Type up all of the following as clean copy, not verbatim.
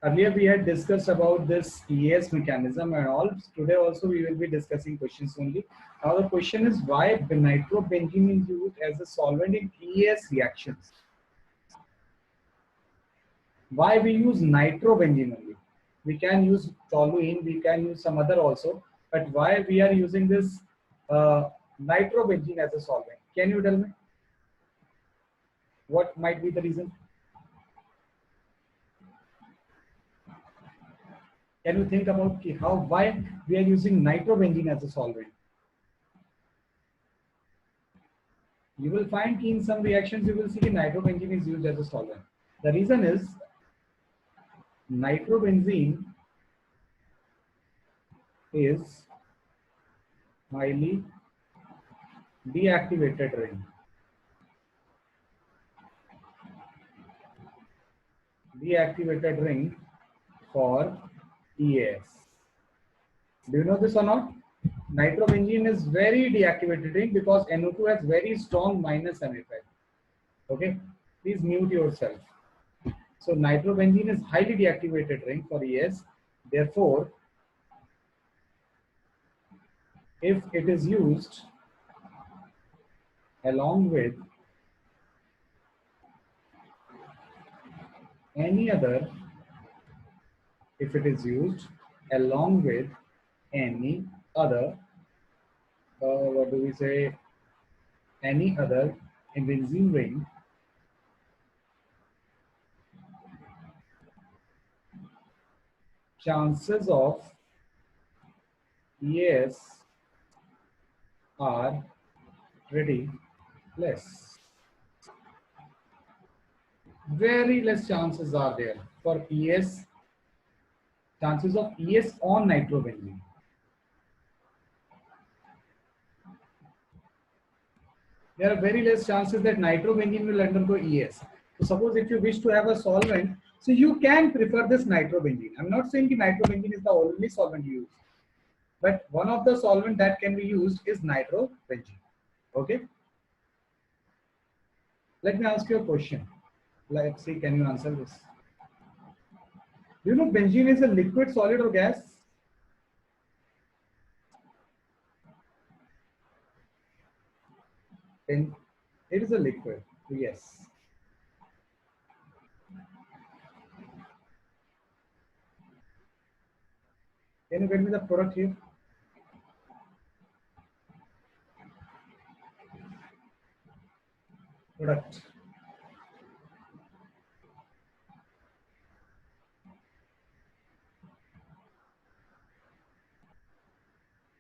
Earlier we had discussed about this EAS mechanism and all. Today also we will be discussing questions only. Now the question is why nitrobenzene is used as a solvent in EAS reactions. Why we use nitrobenzene only? We can use toluene, we can use some other also, but why we are using this nitrobenzene as a solvent? Can you tell me? What might be the reason? Can you think about why we are using nitrobenzene as a solvent? You will find in some reactions you will see nitrobenzene is used as a solvent. The reason is nitrobenzene is highly deactivated ring. Deactivated ring for EAS. Do you know this or not? Nitrobenzene is very deactivated ring because NO2 has very strong minus M effect. Okay, please mute yourself. So nitrobenzene is highly deactivated ring for EAS. Therefore, if it is used along with any other, if it is used along with any other, what do we say? Any other benzene ring, chances of EAS are pretty less. Very less chances are there for EAS, chances of EAS on nitrobenzene. There are very less chances that nitrobenzene will undergo EAS. So suppose if you wish to have a solvent, so you can prefer this nitrobenzene. I'm not saying that nitrobenzene is the only solvent you use, but one of the solvent that can be used is nitrobenzene. Okay. Let me ask you a question. Let's see, can you answer this? Do you know benzene is a liquid, solid, or gas? And it is a liquid. Yes. Can you get me the product here? Product.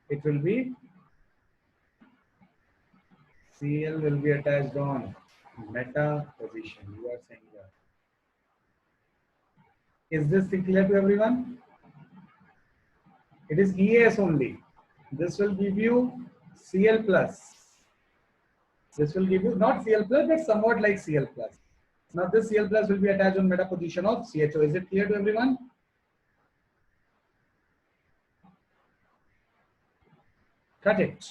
It will be Cl will be attached on meta position. You are saying that. Is this clear to everyone? It is EAS only. This will give you Cl plus. This will give you not Cl plus, but somewhat like Cl plus. Now this Cl plus will be attached on meta position of CHO. Is it clear to everyone? Cut it.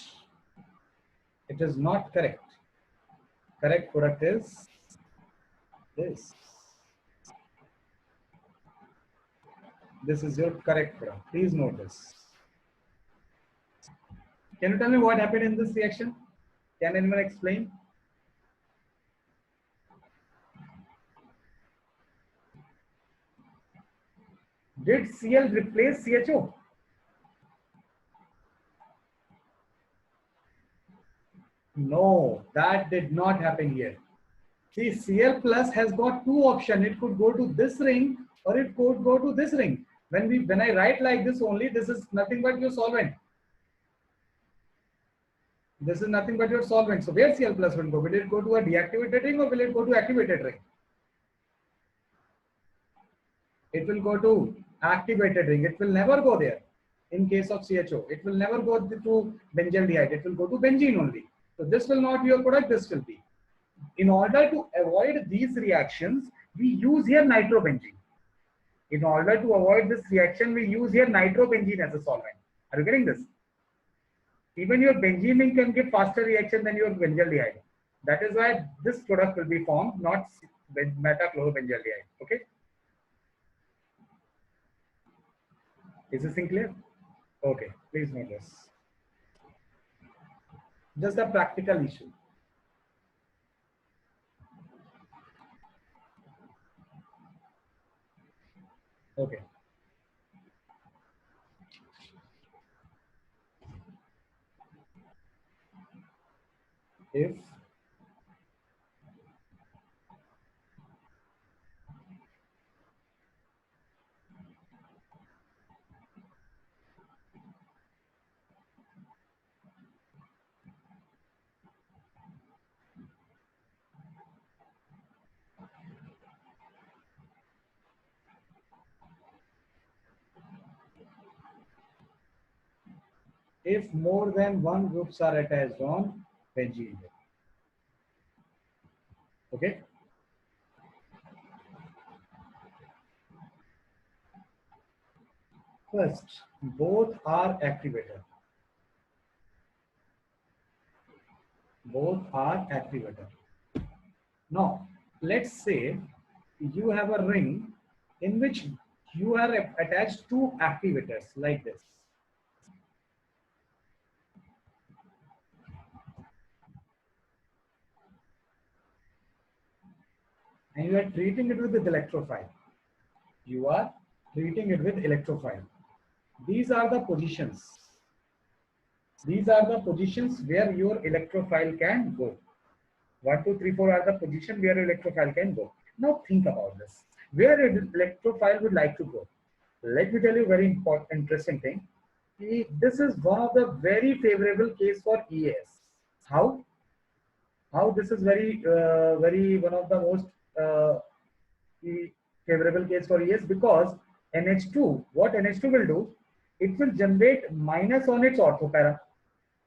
It is not correct. Correct product is this. This is your correct product. Please note this. Can you tell me what happened in this reaction? Can anyone explain? Did Cl replace CHO? No, that did not happen here. See, Cl plus has got two options. It could go to this ring or it could go to this ring. When I write like this only, this is nothing but your solvent. This is nothing but your solvent. So where Cl plus will go? Will it go to a deactivated ring or will it go to activated ring? It will go to activated ring. It will never go there. In case of CHO, it will never go to benzaldehyde. It will go to benzene only. So this will not be your product. This will be. In order to avoid these reactions, we use here nitrobenzene. In order to avoid this reaction, we use here nitrobenzene as a solvent. Are you getting this? Even your benzene can give faster reaction than your benzaldehyde. That is why this product will be formed, not metachlorobenzaldehyde. Okay. Is this thing clear? Okay, please note this. Just a practical issue. Okay. If more than one groups are attached on benzene. Okay. First, both are activator. Both are activator. Now, let's say you have a ring in which you are attached two activators like this. And you are treating it with electrophile. You are treating it with electrophile. These are the positions. These are the positions where your electrophile can go. 1, 2, 3, 4 are the position where electrophile can go. Now think about this. Where electrophile would like to go? Let me tell you a very important, interesting thing. This is one of the very favorable case for EAS. How? How this is very one of the most favorable case for EAS, because NH2, what NH2 will do, it will generate minus on its orthopara.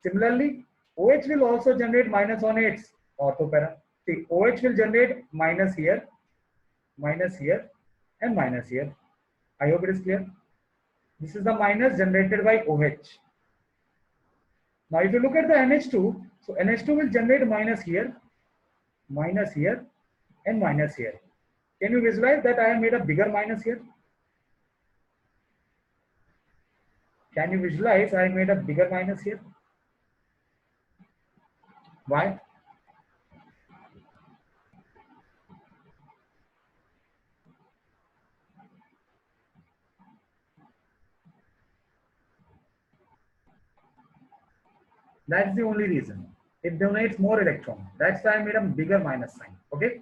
Similarly, OH will also generate minus on its orthopara. See, OH will generate minus here, and minus here. I hope it is clear. This is the minus generated by OH. Now, if you look at the NH2, so NH2 will generate minus here, and minus here. Can you visualize that I have made a bigger minus here? Can you visualize I made a bigger minus here? Why? That's the only reason. It donates more electron. That's why I made a bigger minus sign. Okay.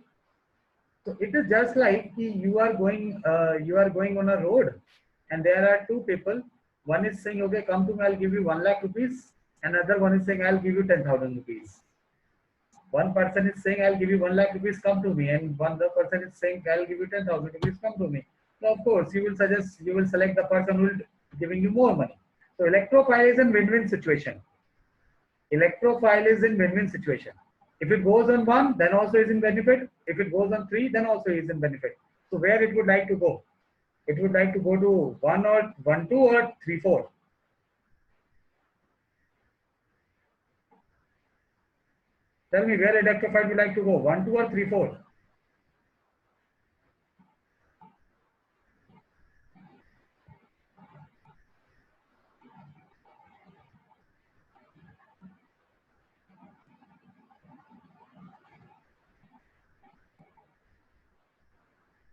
So it is just like you are going on a road, and there are two people. One is saying, okay, come to me, I'll give you 1 lakh rupees. Another one is saying, I'll give you 10,000 rupees. One person is saying, I'll give you 1 lakh rupees, come to me. And one other person is saying, I'll give you 10,000 rupees, come to me. So of course, you will select the person who is giving you more money. So electrophile is a win-win situation. Electrophile is in win-win situation. If it goes on 1, then also is in benefit. If it goes on 3, then also is in benefit. So where it would like to go? It would like to go to 1 or 1, 2 or 3, 4. Tell me where electrophile would like to go, 1, 2 or 3, 4.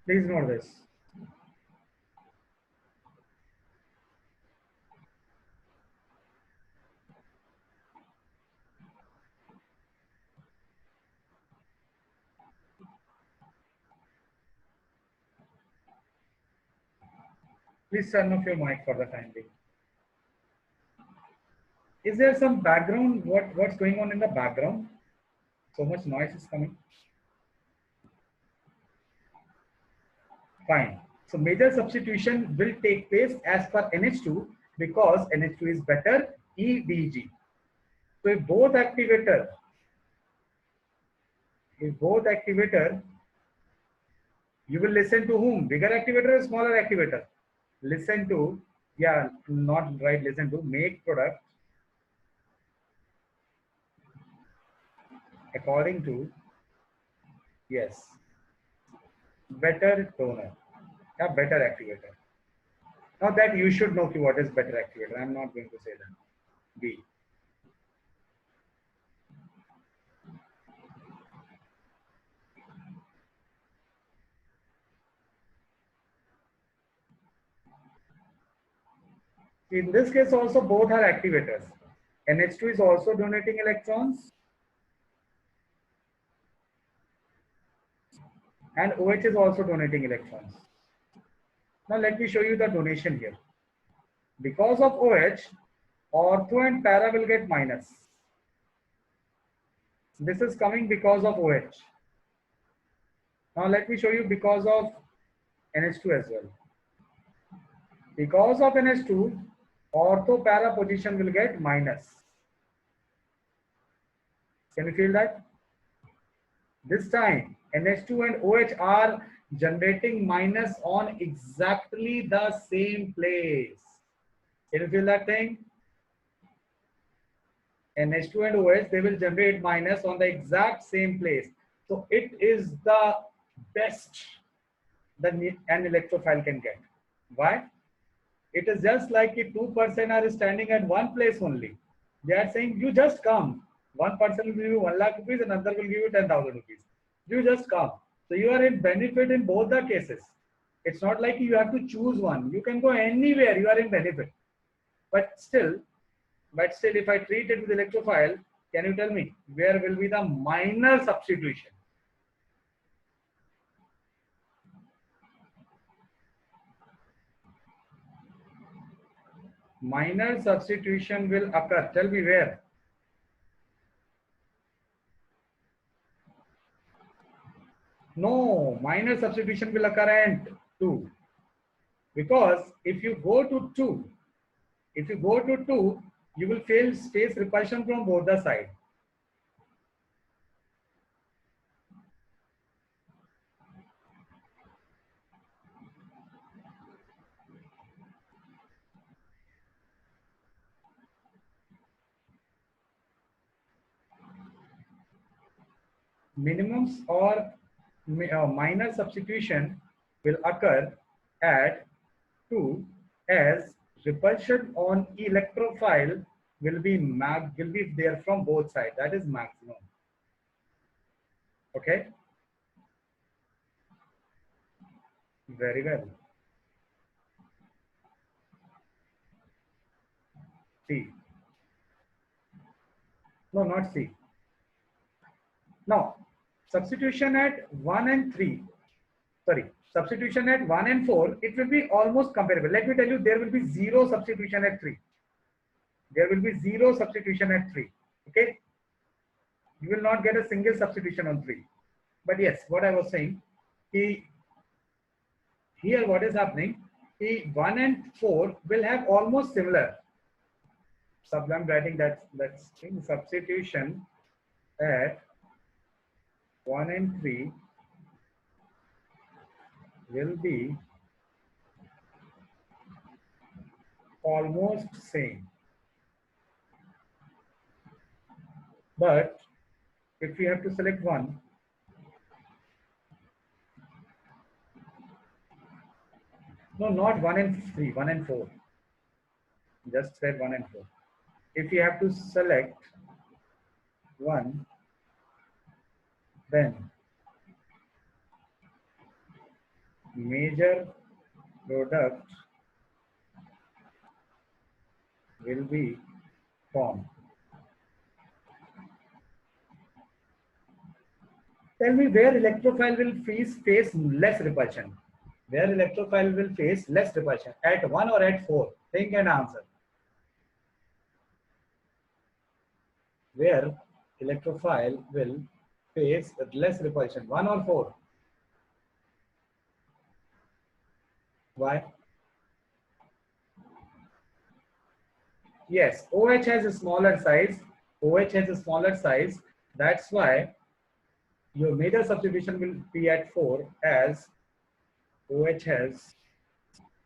Please note this. Please turn off your mic for the time being. Is there some background? What's going on in the background? So much noise is coming. Fine. So major substitution will take place as per NH2 because NH2 is better EDG. So if both activator, you will listen to whom? Bigger activator or smaller activator? Listen to, yeah, not right, listen to, make product according to, yes, better donor, yeah, better activator. Now that you should know what is better activator. I'm not going to say that. B. In this case also both are activators. NH2 is also donating electrons and OH is also donating electrons. Now let me show you the donation here. Because of OH, ortho and para will get minus. This is coming because of OH. Now let me show you because of NH2 as well. Because of NH2, ortho para position will get minus. Can you feel that? This time NH2 and OH are generating minus on exactly the same place. Can you feel that thing? NH2 and OH, they will generate minus on the exact same place. So it is the best that an electrophile can get. Why? It is just like if two persons are standing at one place only. They are saying, you just come. One person will give you 1 lakh rupees, another will give you 10,000 rupees. You just come. So you are in benefit in both the cases. It's not like you have to choose one. You can go anywhere, you are in benefit. But still, if I treat it with electrophile, can you tell me where will be the minor substitution? Minor substitution will occur. Tell me where. No, minor substitution will occur at 2. Because if you go to 2, you will face repulsion from both the sides. Minimums or minor substitution will occur at 2 as repulsion on electrophile will be there from both sides. That is maximum. Okay. Very well. C. No, not C. Now, substitution at 1 and 3. Sorry, substitution at 1 and 4, it will be almost comparable. Let me tell you, there will be 0 substitution at 3. There will be 0 substitution at 3. Okay. You will not get a single substitution on 3. But yes, what I was saying, here what is happening, 1 and 4 will have almost similar. I'm writing that's substitution at 1 and 3 will be almost same. But if we have to select one, no, not 1 and 3, 1 and 4. Just said 1 and 4. If you have to select one, then major product will be formed. Tell me where electrophile will face less repulsion. Where electrophile will face less repulsion, at 1 or at 4? Think and answer. Where electrophile will face less repulsion, 1 or 4? Why? Yes, OH has a smaller size. OH has a smaller size. That's why your major substitution will be at 4 as OH has,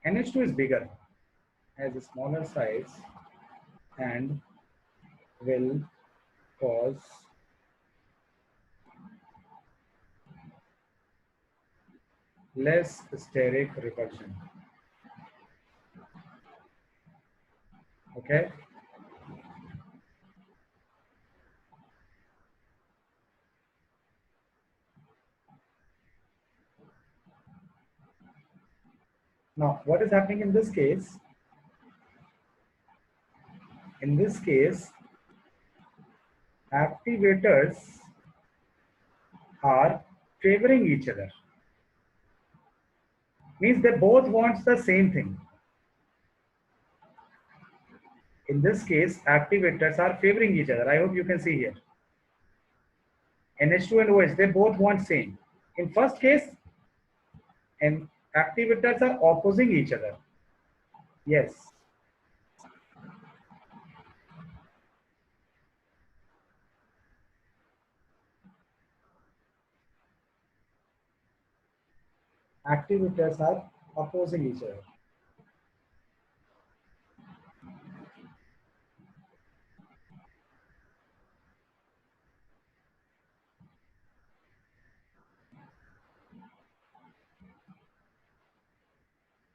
NH2 is bigger, has a smaller size and will cause less steric repulsion. Okay. Now, what is happening in this case? In this case, activators are favoring each other. Means they both want the same thing. In this case, activators are favoring each other. I hope you can see here. NH2 and OH, they both want same. In first case, and activators are opposing each other. Yes. Activators are opposing each other.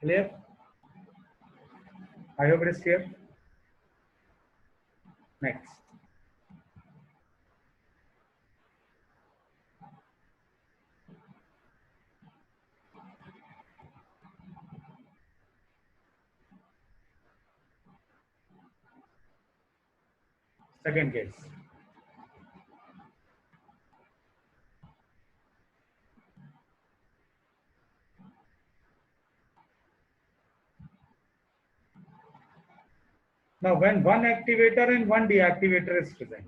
Clear? I hope it is clear. Next. Second case. Now, when one activator and one deactivator is present,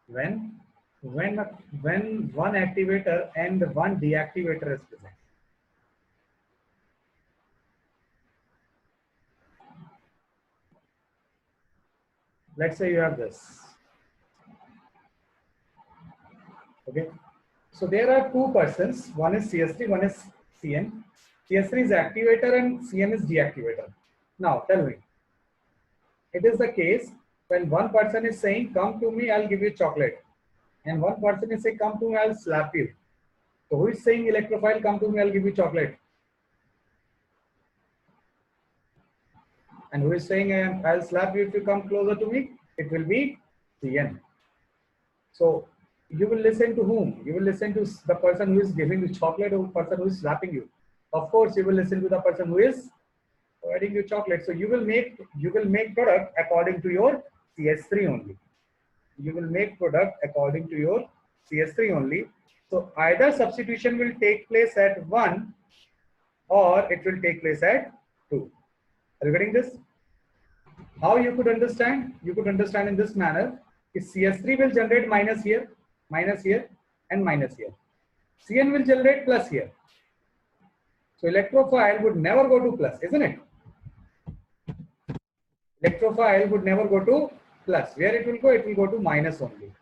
when one activator and one deactivator is present, let's say you have this. Okay, so there are two persons. One is CS3, one is CN. CS3 is activator and CN is deactivator. Now, tell me. It is the case when one person is saying, come to me, I'll give you chocolate. And one person is saying, come to me, I'll slap you. So who is saying electrophile, come to me, I'll give you chocolate? And who is saying, I'll slap you if you come closer to me? It will be CN. So you will listen to whom? You will listen to the person who is giving you chocolate or the person who is slapping you. Of course, you will listen to the person who is providing you chocolate. So you will make product according to your CS3 only. You will make product according to your CS3 only. So either substitution will take place at 1 or it will take place at 2. Are you getting this? How you could understand? You could understand in this manner. If CS3 will generate minus here, and minus here. CN will generate plus here. So electrophile would never go to plus, isn't it? Electrophile would never go to plus. Where it will go? It will go to minus only.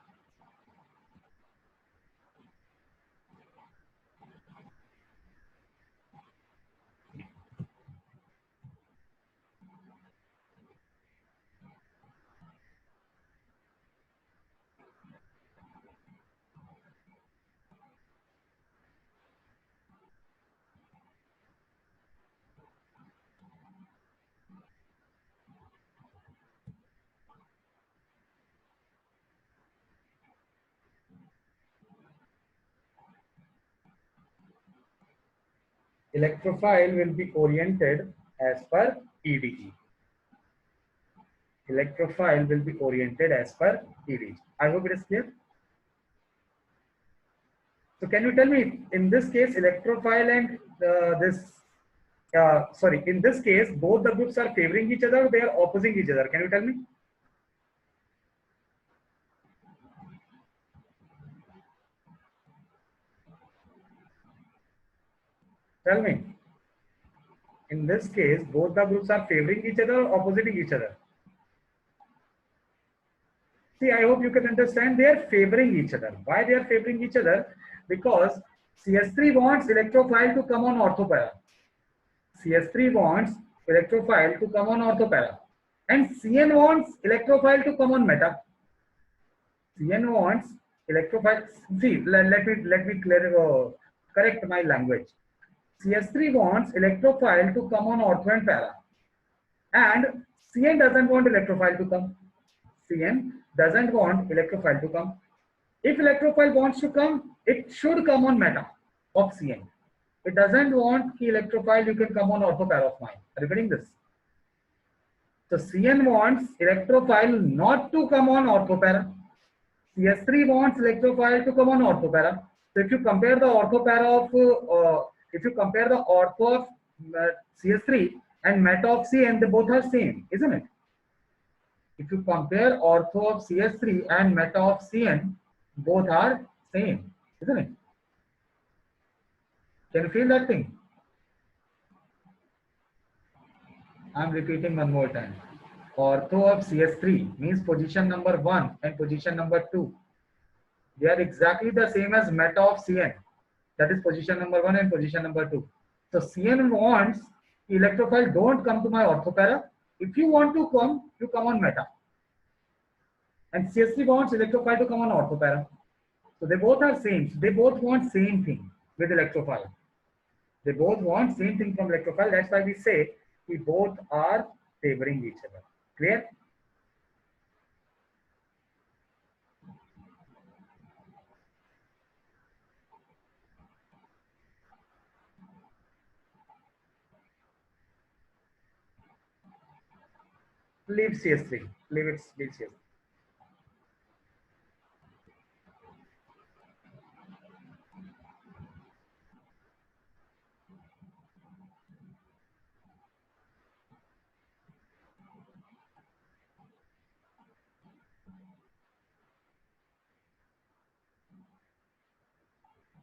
Electrophile will be oriented as per EDG. Electrophile will be oriented as per EDG. I hope it is clear. So can you tell me, in this case, electrophile and in this case, both the groups are favoring each other, or they are opposing each other? Can you tell me? Tell me. In this case, both the groups are favoring each other or opposing each other? See, I hope you can understand they are favoring each other. Why they are favoring each other? Because CS3 wants electrophile to come on orthopara. CS3 wants electrophile to come on orthopara. And CN wants electrophile to come on meta. CN wants electrophile. See, let me correct my language. CS3 wants electrophile to come on ortho and para. And CN doesn't want electrophile to come. CN doesn't want electrophile to come. If electrophile wants to come, it should come on meta of CN. It doesn't want key electrophile, you can come on ortho para of mine. Are you getting this? So CN wants electrophile not to come on ortho para. CS3 wants electrophile to come on ortho para. So if you compare the ortho para of, if you compare the ortho of CS3 and meta of CN, they both are same, isn't it? If you compare ortho of CS3 and meta of CN, both are same, isn't it? Can you feel that thing? I'm repeating one more time. Ortho of CS3 means position number 1 and position number 2. They are exactly the same as meta of CN. That is position number 1 and position number 2. So CN wants electrophile don't come to my ortho para. If you want to come, you come on meta. And CS3 wants electrophile to come on ortho para. So they both are same. They both want same thing with electrophile. They both want same thing from electrophile. That's why we say we both are favoring each other. Clear? Leave CS3. Leave it. Leave CS3.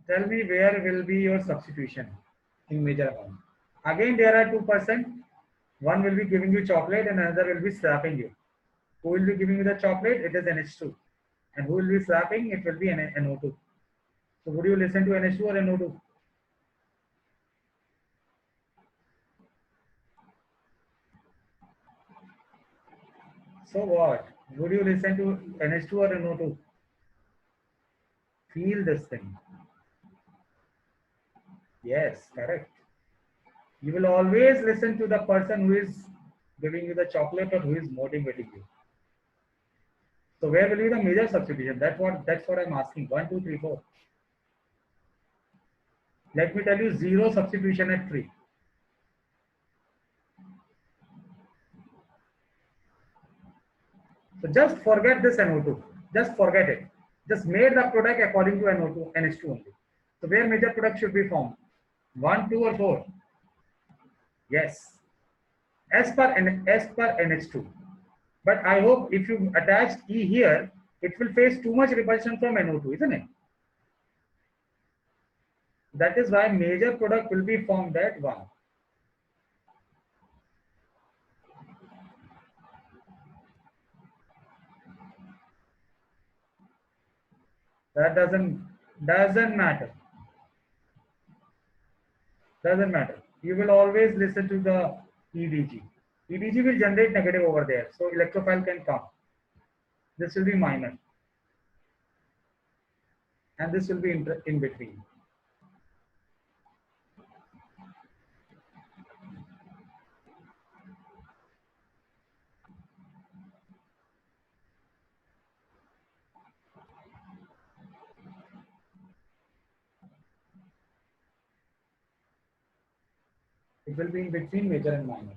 Tell me where will be your substitution in major amount. Again, there are 2%. One will be giving you chocolate and another will be slapping you. Who will be giving you the chocolate? It is NH2. And who will be slapping? It will be NO2. So would you listen to NH2 or NO2? So what? Would you listen to NH2 or NO2? Feel this thing. Yes, correct. You will always listen to the person who is giving you the chocolate or who is motivating you. So where will be the major substitution? That's what I'm asking. 1, 2, 3, 4. Let me tell you, 0 substitution at 3. So just forget this NO2. Just forget it. Just made the product according to NO2, NH2 only. So where major product should be formed? 1, 2 or 4? Yes. As per NH2. But I hope if you attach E here, it will face too much repulsion from NO2, isn't it? That is why major product will be formed at 1. That doesn't matter. Doesn't matter. You will always listen to the EDG. EDG will generate negative over there, so electrophile can come. This will be minor, and this will be in between. It will be in between major and minor.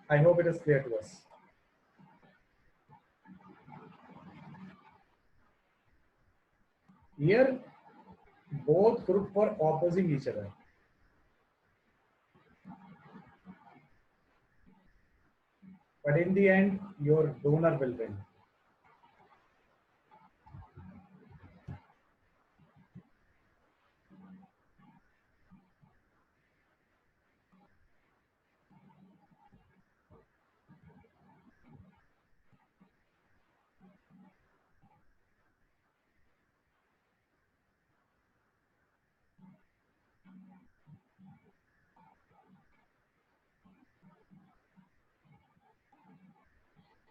I hope it is clear to us. Here, both groups were opposing each other. But in the end, your donor will win.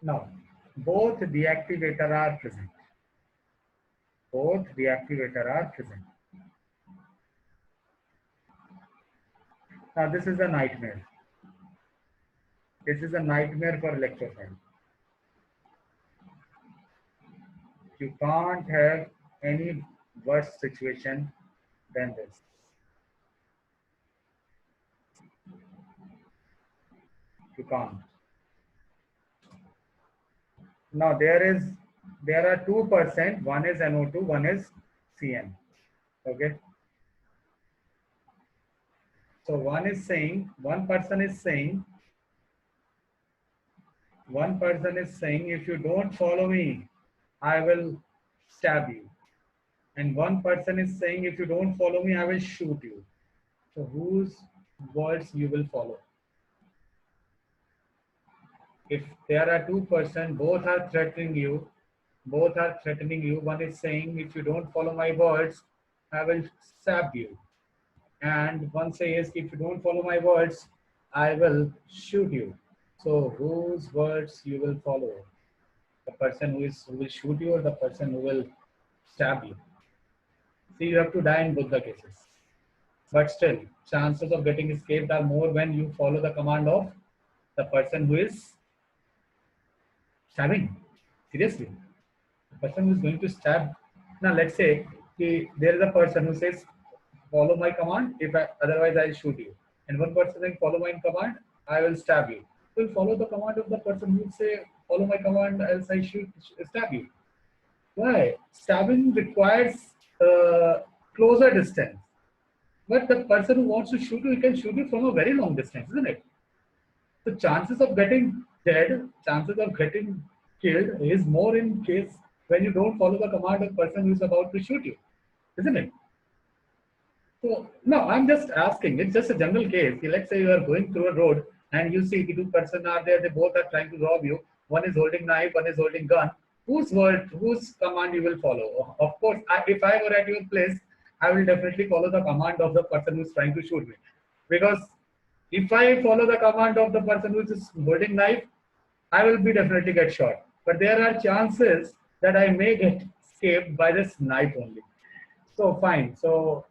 Now, both deactivator are present. Both deactivator are present. Now, this is a nightmare. This is a nightmare for electrophile. You can't have any worse situation than this. You can't. Now there are 2%, one is NO2, one is CN. Okay. So one person is saying, if you don't follow me, I will stab you. And one person is saying, if you don't follow me, I will shoot you. So whose words you will follow? If there are 2%, both are threatening you. One is saying, if you don't follow my words, I will stab you. And one says, if you don't follow my words, I will shoot you. So whose words you will follow? The person who will shoot you, or the person who will stab you? See, you have to die in both the cases. But still, chances of getting escaped are more when you follow the command of the person who is stabbing. Seriously, the person who is going to stab. Now, let's say there is a person who says, follow my command, otherwise I'll shoot you. And one person saying, follow my command, I will stab you. So you'll follow the command of the person who will say, follow my command, else I stab you. Why? Stabbing requires closer distance. But the person who wants to shoot you, he can shoot you from a very long distance, isn't it? The chances of getting dead, chances of getting killed is more in case when you don't follow the command of the person who is about to shoot you, isn't it? So, no, I'm just asking. It's just a general case. Let's say you are going through a road and you see the two persons are there. They both are trying to rob you. One is holding knife, one is holding gun. Whose command you will follow? Of course, if I were at your place, I will definitely follow the command of the person who is trying to shoot me. Because if I follow the command of the person who is holding knife, I will be definitely get shot. But there are chances that I may get escaped by this knife only. So fine. So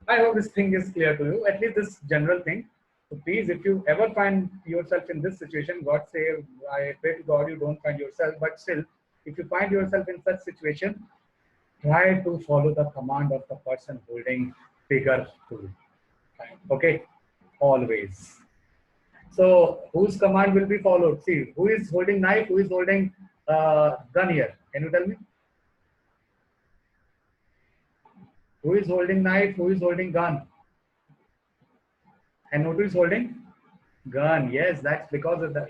I hope this thing is clear to you, at least this general thing. So please, if you ever find yourself in this situation, God save, I pray to God you don't find yourself, but still, if you find yourself in such situation, try to follow the command of the person holding bigger tool. Okay, always. So whose command will be followed? See, who is holding knife, who is holding gun here? Can you tell me? Who is holding knife? Who is holding gun? NO2 is holding gun. Yes, that's because of the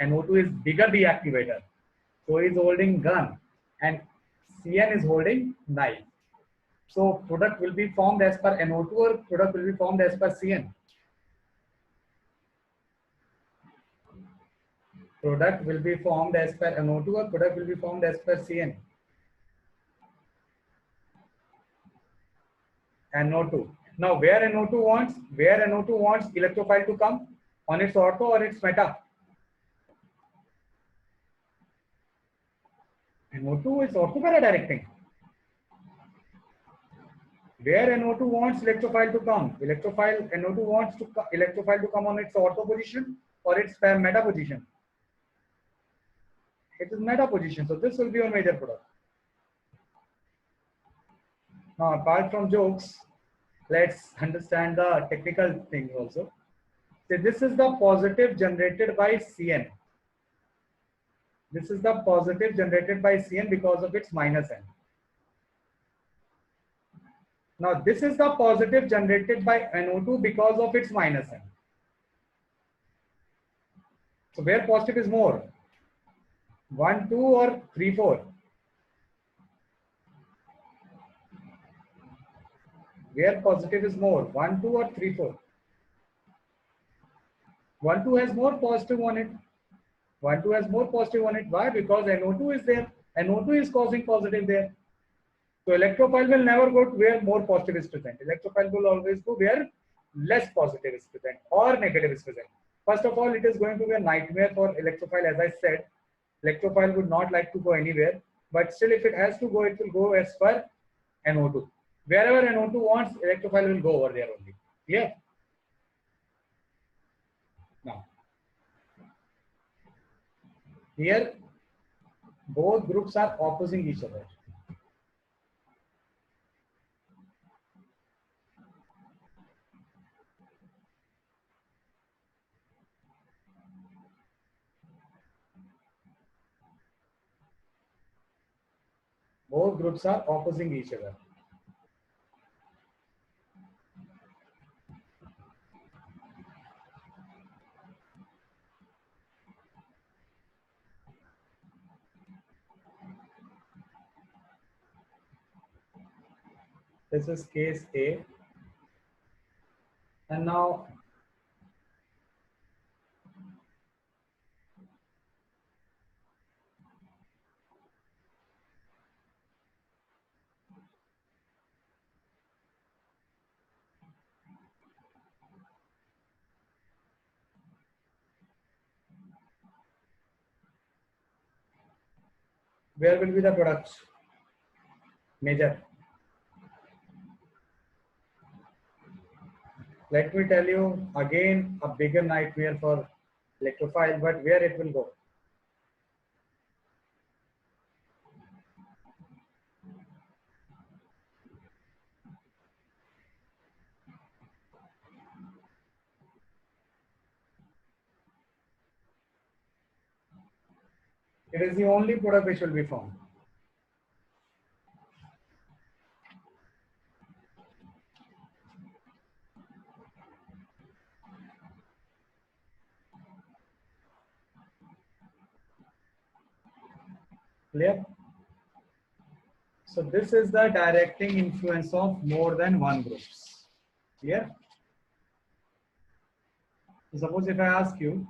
NO2 is bigger deactivator. So he is holding gun and CN is holding knife. So product will be formed as per NO2 or product will be formed as per CN? Product will be formed as per NO2 or product will be formed as per CN? NO2. Now where NO2 wants electrophile to come? On its ortho or its meta? NO2 is ortho-para-directing. Where NO2 wants electrophile to come? NO2 wants electrophile to come on its ortho position or its meta position? It is meta position. So this will be your major product. Now apart from jokes, let's understand the technical things also. So this is the positive generated by CN. This is the positive generated by CN because of its minus N. Now this is the positive generated by NO2 because of its minus N. So where positive is more? 1, 2 or 3, 4? Where positive is more? 1, 2 or 3, 4? 1, 2 has more positive on it. 1, 2 has more positive on it. Why? Because NO2 is there. NO2 is causing positive there. So electrophile will never go to where more positive is present. Electrophile will always go where less positive is present or negative is present. First of all, it is going to be a nightmare for electrophile. As I said, electrophile would not like to go anywhere. But still, if it has to go, it will go as per NO2. Wherever NO2 wants, electrophile will go over there only. Yeah. Now, Here, both groups are opposing each other. Both groups are opposing each other. This is case A. And now where will be the product? Major. Let me tell you again, a bigger nightmare for electrophile, but where it will go? It is the only product which will be formed. Clear? So this is the directing influence of more than one groups. Clear? So suppose if I ask you,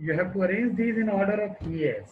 you have to arrange these in order of ES.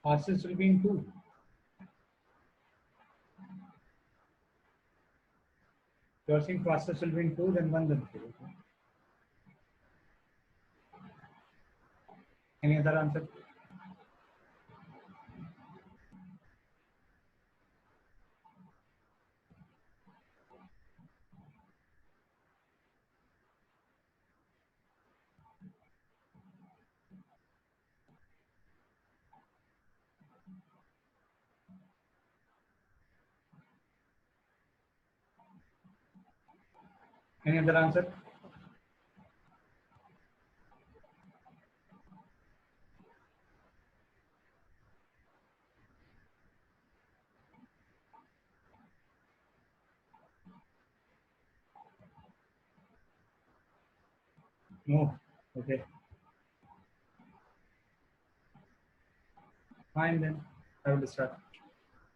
Fastest will be in 2. You are saying fastest will be in 2, then 1, then 3. Okay. Any other answer? Any other answer? No. Okay. Fine then. I will start.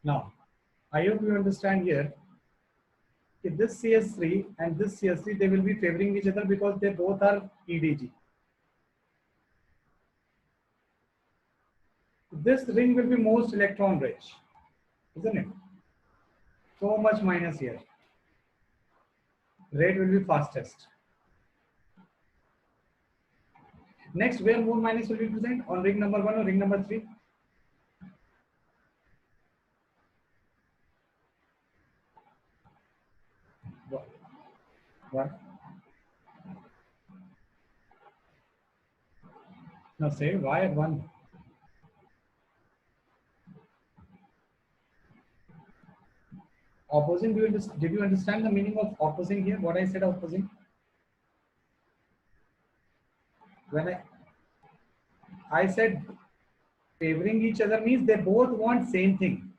Now, I hope you understand here. If this CS3 and this CS3, they will be favoring each other because they both are EDG. This ring will be most electron rich, isn't it? So much minus here. Rate will be fastest. Next, where more minus will be present? On ring number 1 or ring number 3? What? Now say why at 1? Opposing, did you understand the meaning of opposing here? What I said opposing? When I said favoring each other means they both want same thing.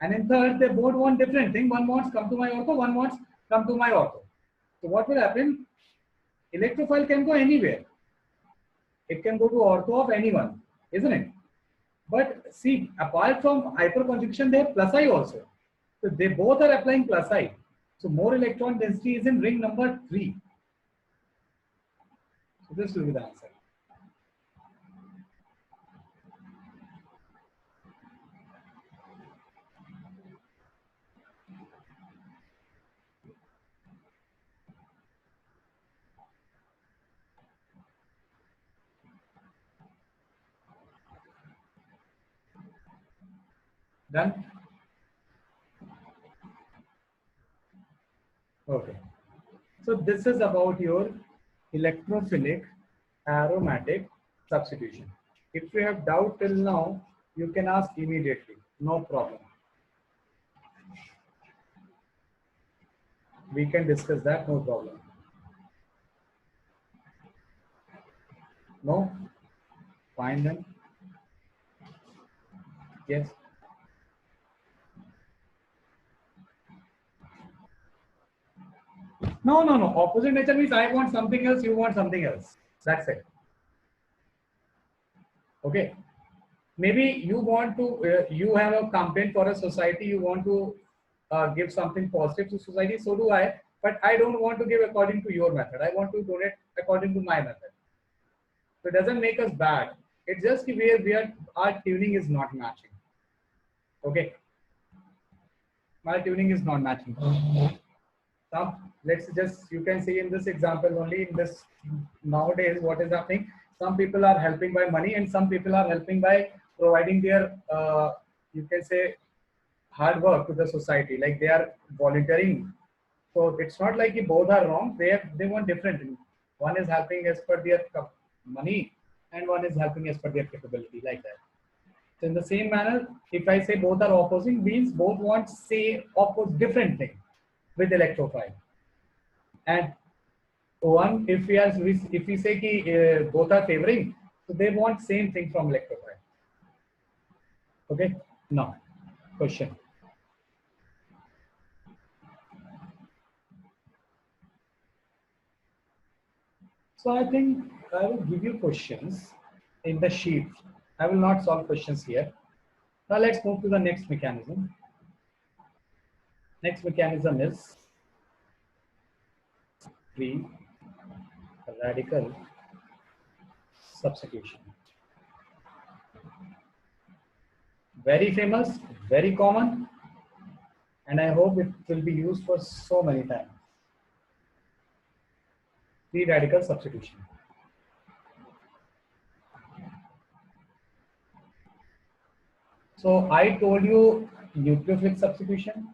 And in third, they both want different thing. One wants come to my ortho, one wants come to my ortho. So what will happen? Electrophile can go anywhere. It can go to ortho of anyone, isn't it? But see, apart from hyperconjugation, they have plus I also. So they both are applying plus I. So more electron density is in ring number 3. So this will be the answer. Done? Okay. So this is about your electrophilic aromatic substitution. If you have doubt till now, you can ask immediately. No problem. We can discuss that, no problem. No? Fine then. Yes. No, no, no. Opposite nature means I want something else, you want something else. That's it. Okay. Maybe you want to, you have a campaign for a society, you want to give something positive to society, so do I. But I don't want to give according to your method. I want to donate according to my method. So it doesn't make us bad. It's just where our tuning is not matching. Okay. My tuning is not matching. Let's just, you can see in this example only, in this nowadays what is happening, some people are helping by money and some people are helping by providing their you can say hard work to the society, like they are volunteering. So it's not like both are wrong, they want different things. One is helping as per their money and one is helping as per their capability, like that. So in the same manner, if I say both are opposing, means both want say different thing with electrophile. And one, if we say ki, both are favoring, so they want same thing from electrophile. Okay. Now, question. So I think I will give you questions in the sheet. I will not solve questions here. Now let's move to the next mechanism. Next mechanism is free radical substitution. Very famous, very common, and I hope it will be used for so many times. Free radical substitution. So I told you nucleophilic substitution.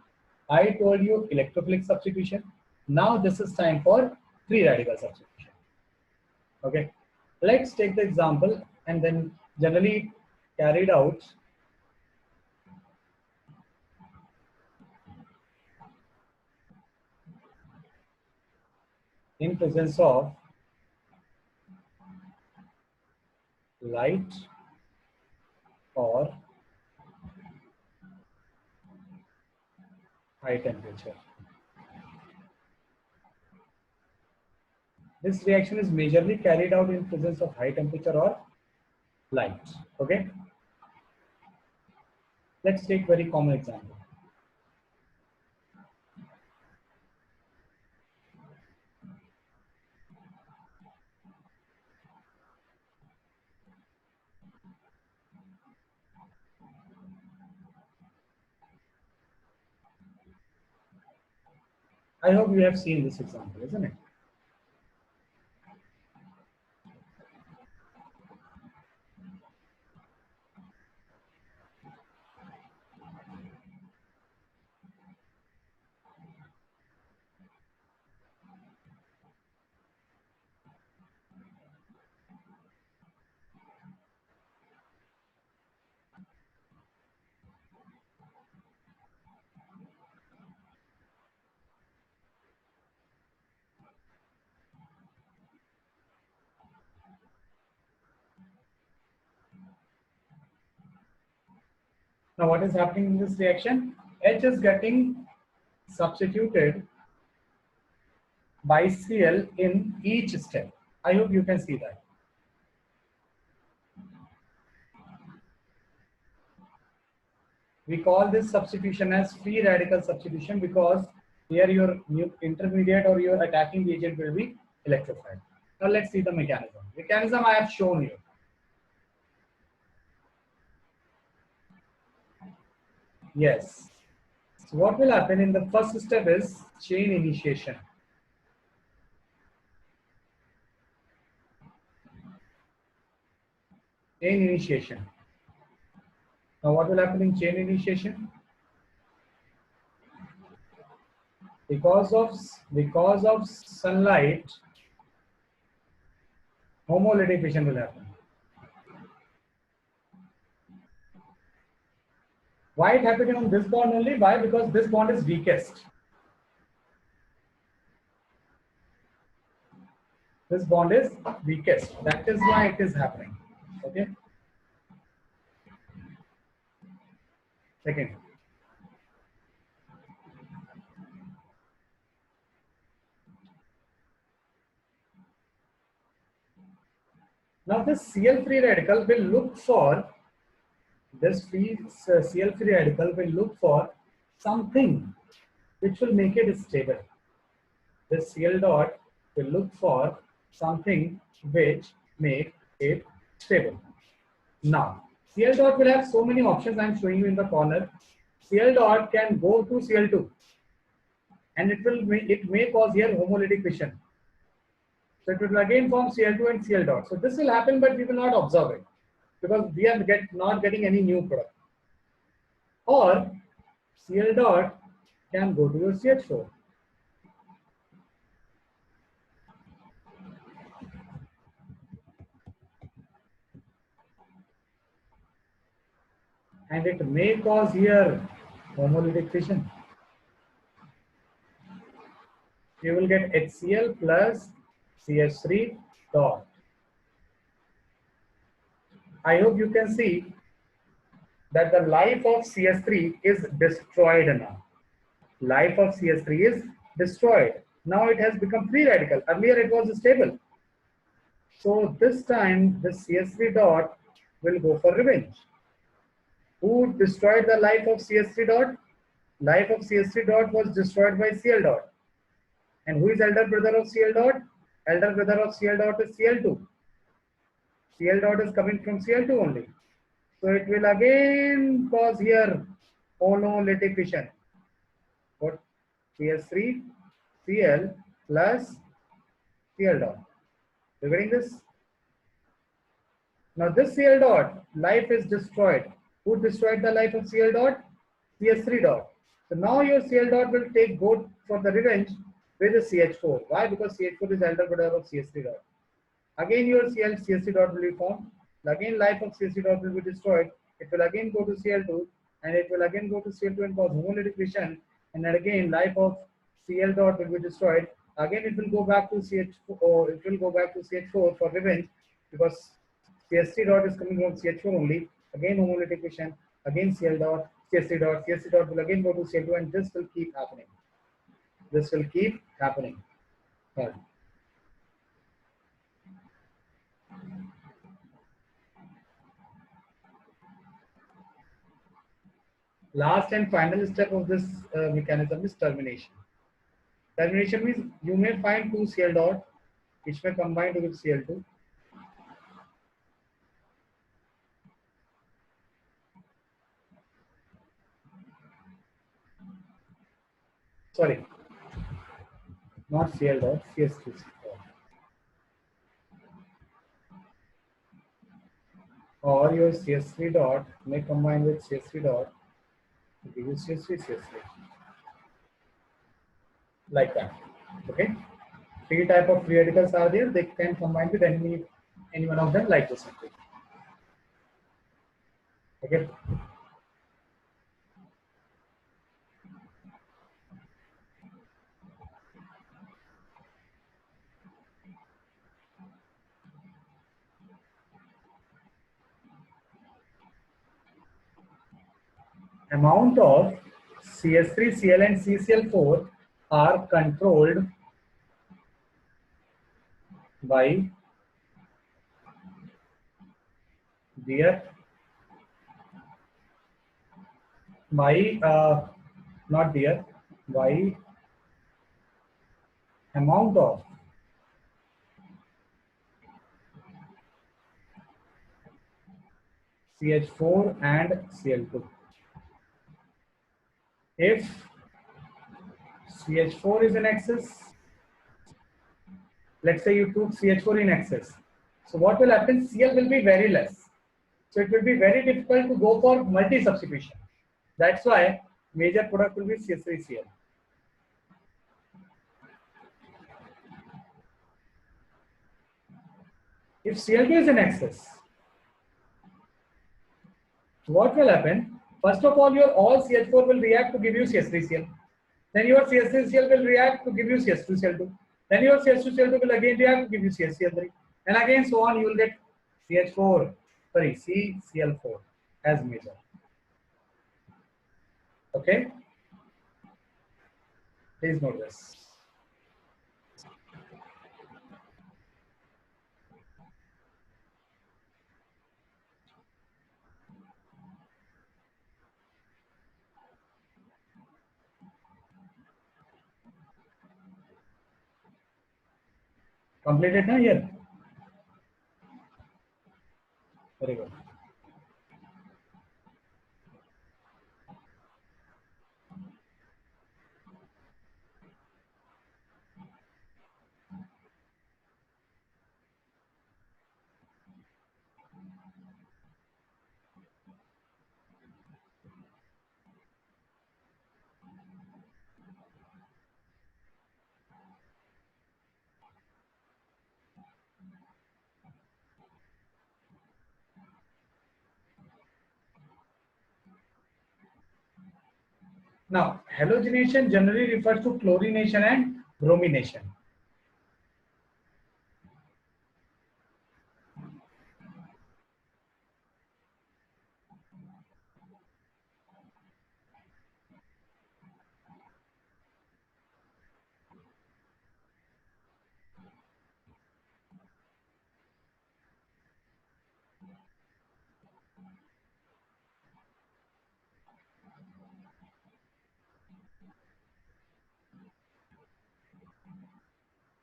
I told you electrophilic substitution. Now this is time for free radical substitution. Okay. Let's take the example and then generally carried out in presence of light or high temperature. This reaction is majorly carried out in presence of high temperature or light. Okay. Let's take very common example. I hope you have seen this example, isn't it? Now, what is happening in this reaction? H is getting substituted by Cl in each step. I hope you can see that. We call this substitution as free radical substitution because here your new intermediate or your attacking agent will be electrified. Now let's see the mechanism. Mechanism I have shown you. Yes. So what will happen in the first step is chain initiation. Chain initiation. Now what will happen in chain initiation? Because of sunlight, homolytic fission will happen. Why it happening on this bond only? Why? Because this bond is weakest. This bond is weakest. That is why it is happening. Okay. Second. Now this Cl free radical will look for Cl free radical will look for something which will make it stable. This Cl dot will look for something which make it stable. Now, Cl dot will have so many options I am showing you in the corner. Cl dot can go to Cl2 and it may cause here homolytic fission. So it will again form Cl2 and Cl dot. So this will happen, but we will not observe it because we are not getting any new product. Or Cl dot can go to your CH4. And it may cause here homolytic fission. You will get HCl plus CH3 dot. I hope you can see that the life of CS3 is destroyed now. Life of CS3 is destroyed. Now it has become free radical. Earlier it was stable. So this time the CS3 dot will go for revenge. Who destroyed the life of CS3 dot? Life of CS3 dot was destroyed by Cl dot. And who is elder brother of Cl dot? Elder brother of Cl dot is Cl2. Cl dot is coming from Cl2 only. So it will again cause here homolytic fission. What? CS3 Cl plus Cl dot. You getting this? Now this Cl dot life is destroyed. Who destroyed the life of Cl dot? CS3 dot. So now your Cl dot will go for the revenge with the CH4. Why? Because CH4 is elder brother of CS3 dot. Again your CSC dot will be formed. Again life of CSC dot will be destroyed. It will again go to Cl2 and it will again go to Cl2 and cause homolytic fission. And then again life of Cl dot will be destroyed. Again it will go back to CH4 or it will go back to CH4 for revenge because CSC dot is coming from CH4 only. Again homolytic fission. Again Cl dot, CSC dot. CSC dot will again go to Cl2 and this will keep happening. This will keep happening. Right. Last and final step of this mechanism is termination. Termination means you may find two Cl dot which may combine with Cl2. Sorry. not Cl dot, CH3 dot. Or your CH3 dot may combine with CH3 dot to give you CH3, like that. Okay. Three type of free radicals are there. They can combine with any one of them like this. Okay. Amount of CH3, Cl and CCl4 are controlled by their not their by amount of CH4 and Cl2. If CH4 is in excess, let's say you took CH4 in excess, so what will happen? Cl will be very less. So it will be very difficult to go for multi-substitution. That's why major product will be CH3Cl. If Cl2 is in excess, what will happen? First of all, your all CH4 will react to give you CH3Cl. Then your CH3Cl will react to give you CH2Cl2. Then your CH2Cl2 will again react to give you CHCl3. And again so on, you will get CCl4 as major. Okay? Please note this. Completed now here? Very good. Now, halogenation generally refers to chlorination and bromination.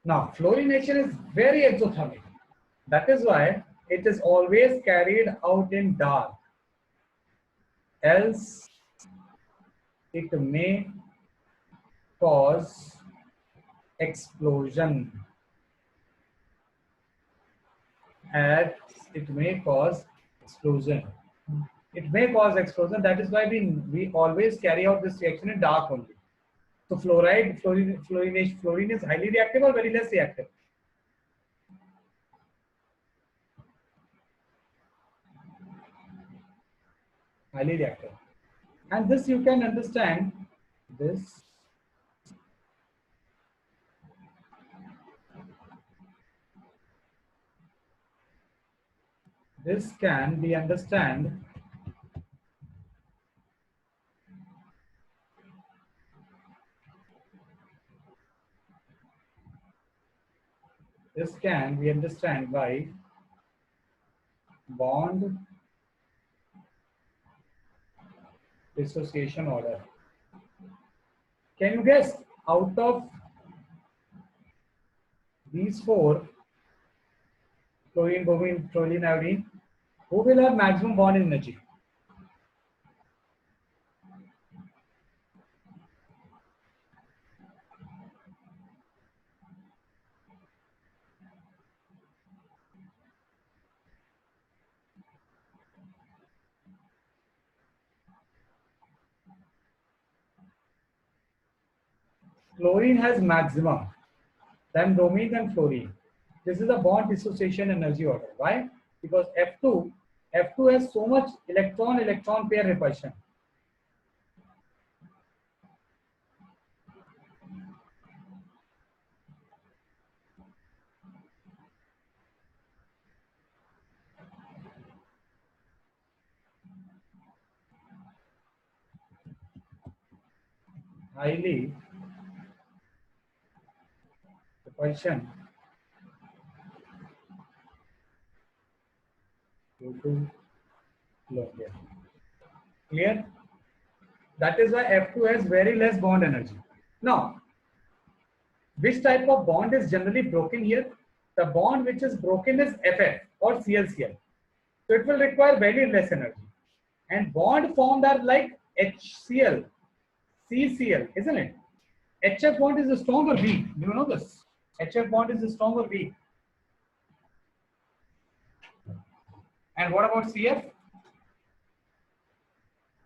Now, fluorination is very exothermic. That is why it is always carried out in dark. Else, it may cause explosion. It may cause explosion. It may cause explosion. That is why we always carry out this reaction in dark only. So fluorine is highly reactive or very less reactive? Highly reactive. And this you can understand. This can be understood. This can be understood by bond dissociation order. Can you guess out of these four, chlorine, bromine, toluene, iodine, who will have maximum bond energy? Chlorine has maximum, then bromine, then fluorine. This is a bond dissociation energy order. Why? Because F2 has so much electron pair repulsion. Highly repulsion due to chlorine. Clear? That is why F2 has very less bond energy. Now, which type of bond is generally broken here? The bond which is broken is FF or ClCl. So it will require very less energy. And bond formed are like HCl, CCl, isn't it? HF bond is strong or weak? Do you know this? HF bond is strong or weak? And what about CF?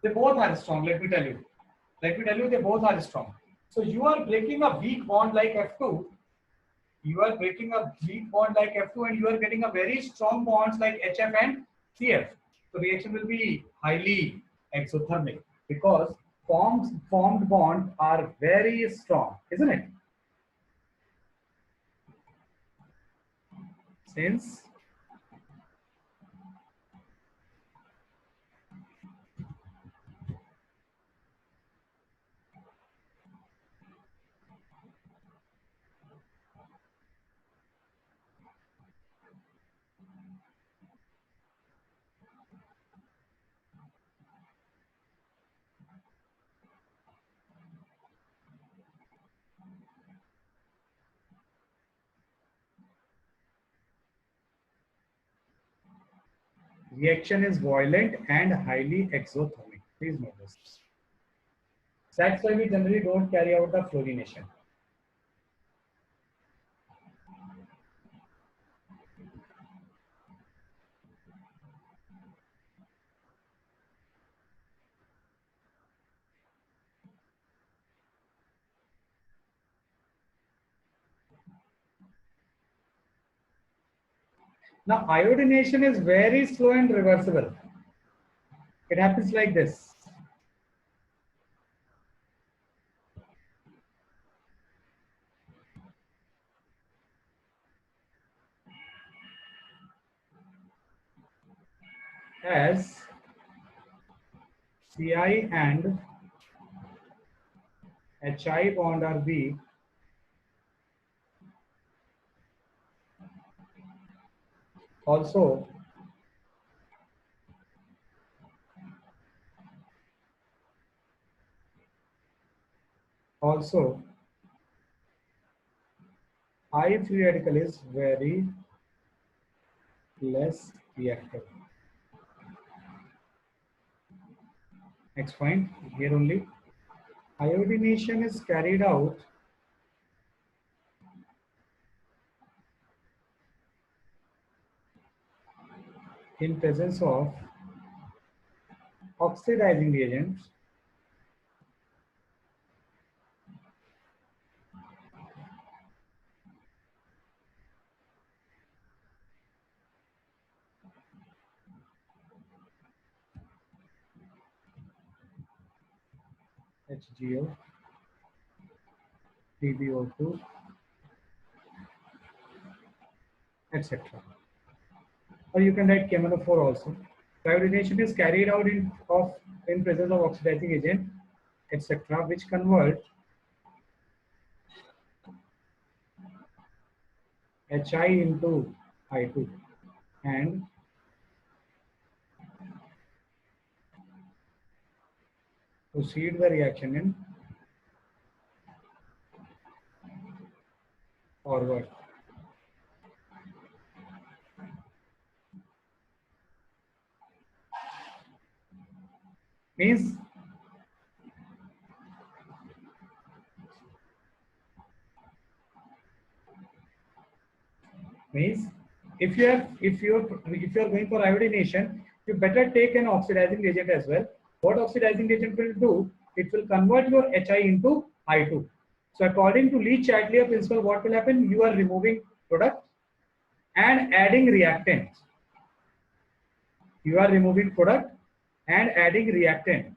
They both are strong, let me tell you. They both are strong. So you are breaking a weak bond like F2. You are breaking a weak bond like F2 and you are getting a very strong bonds like HF and CF. So reaction will be highly exothermic because formed bonds are very strong, isn't it? Since reaction is violent and highly exothermic. Please note this. That's why we generally don't carry out the fluorination. Now, iodination is very slow and reversible. It happens like this. As Ci and Hi bond are weak, also I free radical is very less reactive. Next point here only. Iodination is carried out in presence of oxidizing reagents HgO, PbO2, etc. Or you can write KMnO4 also. Iodination is carried out in presence of oxidizing agent, etc., which convert Hi into I2 and proceed the reaction in forward. Means if you are going for iodination, you better take an oxidizing agent as well. What oxidizing agent will do? It will convert your Hi into I2. So according to Lee-Chatelier principle, what will happen? You are removing product and adding reactant. You are removing product and adding reactant.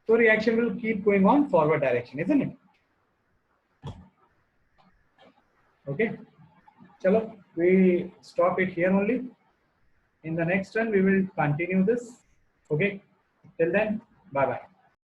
So reaction will keep going on forward direction, isn't it? Okay. Chalo, we stop it here only. In the next one, we will continue this. Okay. Till then, bye bye.